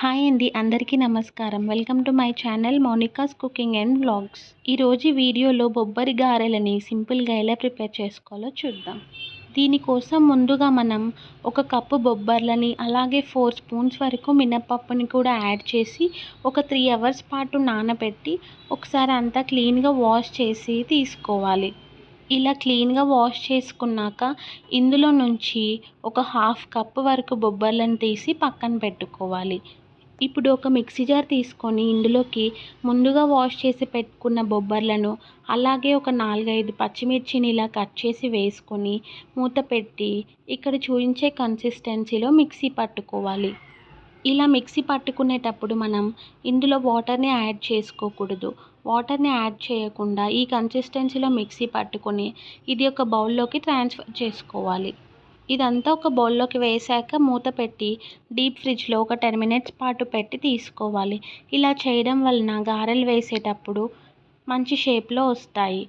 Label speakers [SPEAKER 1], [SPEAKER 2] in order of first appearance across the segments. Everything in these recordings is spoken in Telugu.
[SPEAKER 1] హాయ్ అండి, అందరికీ నమస్కారం. Welcome to my channel Monica's cooking and vlogs. ఈరోజు వీడియోలో బొబ్బరి గారెలని సింపుల్గా ఎలా ప్రిపేర్ చేసుకోవాలో చూద్దాం. దీనికోసం ముందుగా మనం ఒక కప్పు బొబ్బర్లని అలాగే 4 స్పూన్స్ వరకు మినపప్పుని కూడా యాడ్ చేసి ఒక 3 అవర్స్ పాటు నానబెట్టి ఒకసారి అంతా క్లీన్గా వాష్ చేసి తీసుకోవాలి. ఇలా క్లీన్గా వాష్ చేసుకున్నాక ఇందులో నుంచి ఒక హాఫ్ కప్ వరకు బొబ్బర్లను తీసి పక్కన పెట్టుకోవాలి. ఇప్పుడు ఒక మిక్సీ జార్ తీసుకొని ఇందులోకి ముందుగా వాష్ చేసి పెట్టుకున్న బొబ్బర్లను అలాగే ఒక 4-5 పచ్చిమిర్చిని ఇలా కట్ చేసి వేసుకొని మూత పెట్టి ఇక్కడ చూపించే కన్సిస్టెన్సీలో మిక్సీ పట్టుకోవాలి. ఇలా మిక్సీ పట్టుకునేటప్పుడు మనం ఇందులో వాటర్ని యాడ్ చేసుకోకూడదు. వాటర్ని యాడ్ చేయకుండా ఈ కన్సిస్టెన్సీలో మిక్సీ పట్టుకొని ఇది ఒక బౌల్లోకి ట్రాన్స్ఫర్ చేసుకోవాలి. ఇదంతా ఒక బౌల్లోకి వేసాక మూత పెట్టి డీప్ ఫ్రిడ్జ్లో ఒక 10 మినిట్స్ పాటు పెట్టి తీసుకోవాలి. ఇలా చేయడం వలన గారెలు వేసేటప్పుడు మంచి షేప్లో వస్తాయి.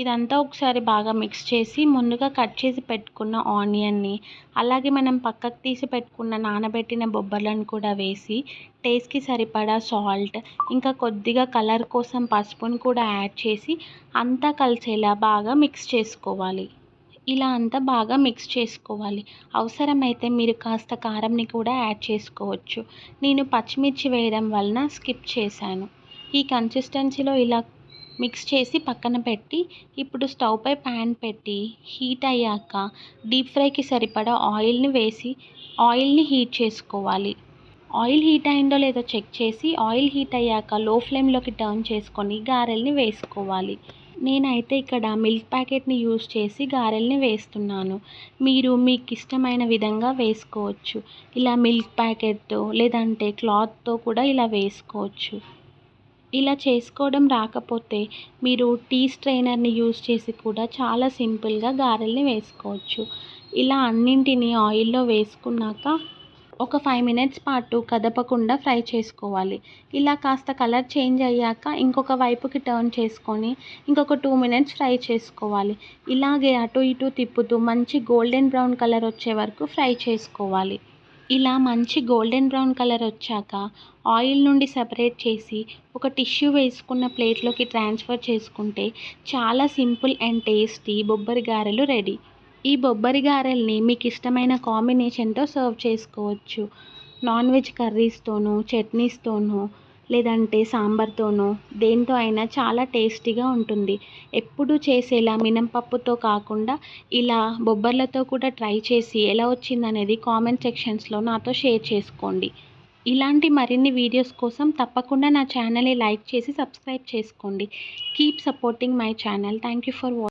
[SPEAKER 1] ఇదంతా ఒకసారి బాగా మిక్స్ చేసి ముందుగా కట్ చేసి పెట్టుకున్న ఆనియన్ని అలాగే మనం పక్కకు తీసి పెట్టుకున్న నానబెట్టిన బొబ్బర్లను కూడా వేసి టేస్ట్కి సరిపడా సాల్ట్ ఇంకా కొద్దిగా కలర్ కోసం పసుపుని కూడా యాడ్ చేసి అంతా కలిసేలా బాగా మిక్స్ చేసుకోవాలి. ఇలా అంతా బాగా మిక్స్ చేసుకోవాలి. అవసరమైతే మీరు కాస్త కారంని కూడా యాడ్ చేసుకోవచ్చు. నేను పచ్చిమిర్చి వేయడం వలన స్కిప్ చేశాను. ఈ కన్సిస్టెన్సీలో ఇలా మిక్స్ చేసి పక్కన పెట్టి ఇప్పుడు స్టవ్ పై ప్యాన్ పెట్టి హీట్ అయ్యాక డీప్ ఫ్రైకి సరిపడా ఆయిల్ని వేసి ఆయిల్ని హీట్ చేసుకోవాలి. ఆయిల్ హీట్ అయిందో లేదో చెక్ చేసి ఆయిల్ హీట్ అయ్యాక లో ఫ్లేమ్లోకి టర్న్ చేసుకొని గారెల్ని వేసుకోవాలి. నేనైతే ఇక్కడ మిల్క్ ప్యాకెట్ని యూస్ చేసి గారెల్ని వేస్తున్నాను. మీరు మీకు ఇష్టమైన విధంగా వేసుకోవచ్చు. ఇలా మిల్క్ ప్యాకెట్తో లేదంటే క్లాత్తో కూడా ఇలా వేసుకోవచ్చు. ఇలా చేసుకోవడం రాకపోతే మీరు టీ స్ట్రైనర్ని యూస్ చేసి కూడా చాలా సింపుల్గా గారెల్ని వేసుకోవచ్చు. ఇలా అన్నింటినీ ఆయిల్లో వేసుకున్నాక ఒక 5 మినిట్స్ పాటు కదపకుండా ఫ్రై చేసుకోవాలి. ఇలా కాస్త కలర్ చేంజ్ అయ్యాక ఇంకొక వైపుకి టర్న్ చేసుకొని ఇంకొక 2 మినిట్స్ ఫ్రై చేసుకోవాలి. ఇలాగే అటు ఇటు తిప్పుతూ మంచి గోల్డెన్ బ్రౌన్ కలర్ వచ్చే వరకు ఫ్రై చేసుకోవాలి. ఇలా మంచి గోల్డెన్ బ్రౌన్ కలర్ వచ్చాక ఆయిల్ నుండి సెపరేట్ చేసి ఒక టిష్యూ వేసుకున్న ప్లేట్లోకి ట్రాన్స్ఫర్ చేసుకుంటే చాలా సింపుల్ అండ్ టేస్టీ బొబ్బరి గారెలు రెడీ. ఈ బొబ్బరి గారెల్ని మీకు ఇష్టమైన కాంబినేషన్తో సర్వ్ చేసుకోవచ్చు. నాన్ వెజ్ కర్రీస్తోనూ చట్నీస్తోనూ లేదంటే సాంబార్తోనూ దేంతో అయినా చాలా టేస్టీగా ఉంటుంది. ఎప్పుడూ చేసేలా మినపప్పుతో కాకుండా ఇలా బొబ్బర్లతో కూడా ట్రై చేసి ఎలా వచ్చిందనేది కామెంట్ సెక్షన్స్లో నాతో షేర్ చేసుకోండి. ఇలాంటి మరిన్ని వీడియోస్ కోసం తప్పకుండా నా ఛానల్ని లైక్ చేసి సబ్స్క్రైబ్ చేసుకోండి. Keep supporting my channel. Thank you for watching.